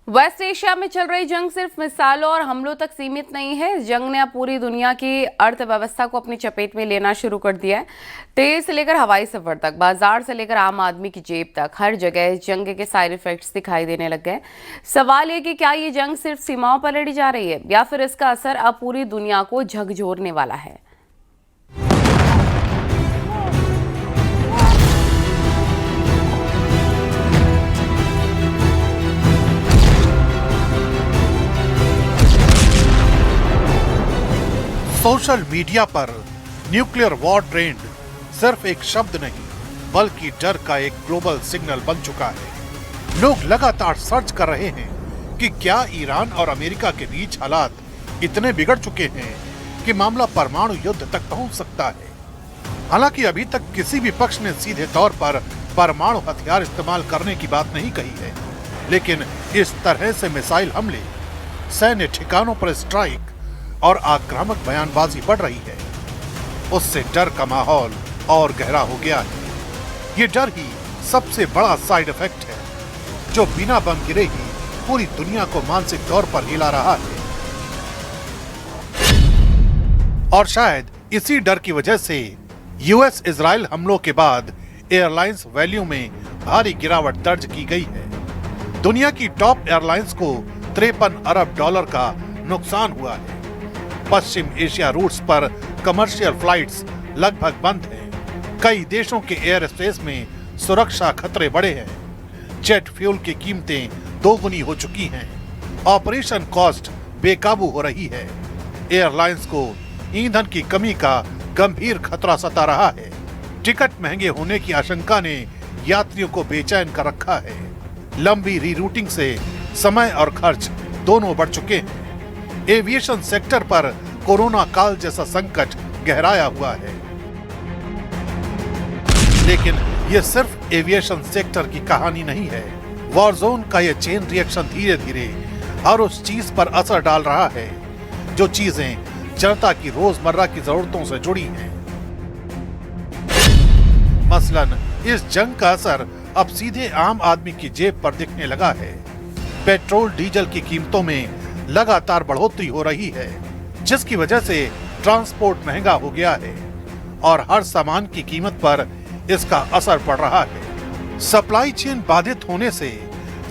Waste Asia में चल रही जंग सिर्फ मिसाइलों और हमलों तक सीमित नहीं है। इस जंग ने अब पूरी दुनिया की अर्थव्यवस्था को अपनी चपेट में लेना शुरू कर दिया है। तेल से लेकर हवाई सफर तक, बाजार से लेकर आम आदमी की जेब तक, हर जगह इस जंग के साइड इफेक्ट्स दिखाई देने लग गए। सवाल ये कि क्या ये जंग सिर्फ सीमाओं पर लड़ी जा रही है या फिर इसका असर अब पूरी दुनिया को झकझोरने वाला है। सोशल मीडिया पर न्यूक्लियर वॉर ट्रेंड सिर्फ एक शब्द नहीं बल्कि डर का एक ग्लोबल सिग्नल बन चुका है। लोग लगातार सर्च कर रहे हैं कि क्या ईरान और अमेरिका के बीच हालात इतने बिगड़ चुके हैं कि मामला परमाणु युद्ध तक पहुंच सकता है। हालांकि अभी तक किसी भी पक्ष ने सीधे तौर पर परमाणु हथियार इस्तेमाल करने की बात नहीं कही है, लेकिन इस तरह से मिसाइल हमले, सैन्य ठिकानों पर स्ट्राइक और आक्रामक बयानबाजी बढ़ रही है, उससे डर का माहौल और गहरा हो गया है। ये डर ही सबसे बड़ा साइड इफेक्ट है जो बिना बम गिरे ही पूरी दुनिया को मानसिक तौर पर हिला रहा है। और शायद इसी डर की वजह से यूएस इजराइल हमलों के बाद एयरलाइंस वैल्यू में भारी गिरावट दर्ज की गई है। दुनिया की टॉप एयरलाइंस को 53 अरब डॉलर का नुकसान हुआ है। पश्चिम एशिया रूट्स पर कमर्शियल फ्लाइट्स लगभग बंद हैं। कई देशों के एयर स्पेस में सुरक्षा खतरे बढ़े हैं। जेट फ्यूल की कीमतें दोगुनी हो चुकी हैं। ऑपरेशन कॉस्ट बेकाबू हो रही है। एयरलाइंस को ईंधन की कमी का गंभीर खतरा सता रहा है। टिकट महंगे होने की आशंका ने यात्रियों को बेचैन कर रखा है। लंबी रीरूटिंग से समय और खर्च दोनों बढ़ चुके हैं। एविएशन सेक्टर पर कोरोना काल जैसा संकट गहराया हुआ है। लेकिन यह सिर्फ एविएशन सेक्टर की कहानी नहीं है। वॉर जोन का यह चेन रिएक्शन धीरे धीरे हर उस चीज पर असर डाल रहा है जो चीजें जनता की रोजमर्रा की जरूरतों से जुड़ी हैं। मसलन इस जंग का असर अब सीधे आम आदमी की जेब पर दिखने लगा है। पेट्रोल डीजल की कीमतों में लगातार बढ़ोतरी हो रही है, जिसकी वजह से ट्रांसपोर्ट महंगा हो गया है और हर सामान की कीमत पर इसका असर पड़ रहा है। सप्लाई चेन बाधित होने से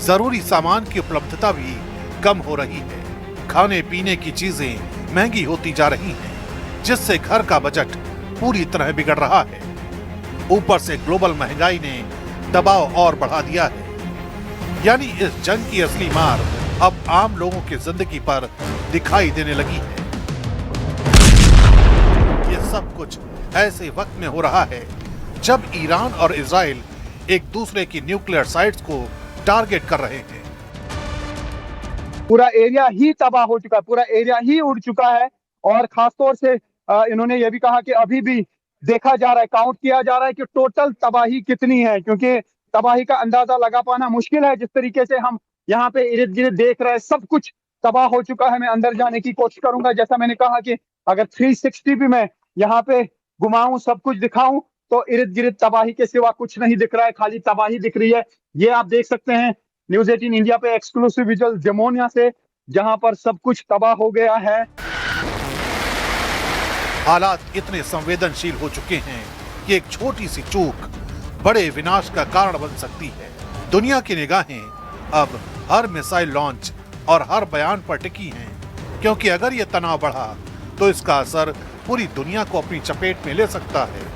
जरूरी सामान की उपलब्धता भी कम हो रही है। खाने पीने की चीजें महंगी होती जा रही हैं, जिससे घर का बजट पूरी तरह बिगड़ रहा है। ऊपर से ग्लोबल महंगाई ने दबाव और बढ़ा दिया है। यानी इस जंग की असली मार अब आम लोगों की जिंदगी पर दिखाई देने लगी है। ये सब कुछ ऐसे वक्त में हो रहा है जब ईरान और इजराइल एक दूसरे की न्यूक्लियर साइट्स को टारगेट कर रहे हैं। पूरा एरिया ही तबाह हो चुका है, पूरा एरिया ही उड़ चुका है। और खासतौर से इन्होंने ये भी कहा कि अभी भी देखा जा रहा है, काउंट किया जा रहा है कि टोटल तबाही कितनी है, क्योंकि तबाही का अंदाजा लगा पाना मुश्किल है। जिस तरीके से हम यहाँ पे इर्द गिर्द देख रहे हैं, सब कुछ तबाह हो चुका है। मैं अंदर जाने की कोशिश करूंगा। जैसा मैंने कहा कि अगर 360 भी मैं यहाँ पे घुमाऊं, सब कुछ दिखाऊं, तो इर्द गिर्द तबाही के सिवा कुछ नहीं दिख रहा है, खाली तबाही दिख रही है। ये आप देख सकते हैं न्यूज़ 18 इंडिया पे एक्सक्लूसिव विजुअल जमोनिया से, जहां पर सब कुछ तबाह हो गया है। हालात इतने संवेदनशील हो चुके हैं कि एक छोटी सी चूक बड़े विनाश का कारण बन सकती है। दुनिया की निगाहें अब हर मिसाइल लॉन्च और हर बयान पर टिकी हैं, क्योंकि अगर ये तनाव बढ़ा तो इसका असर पूरी दुनिया को अपनी चपेट में ले सकता है।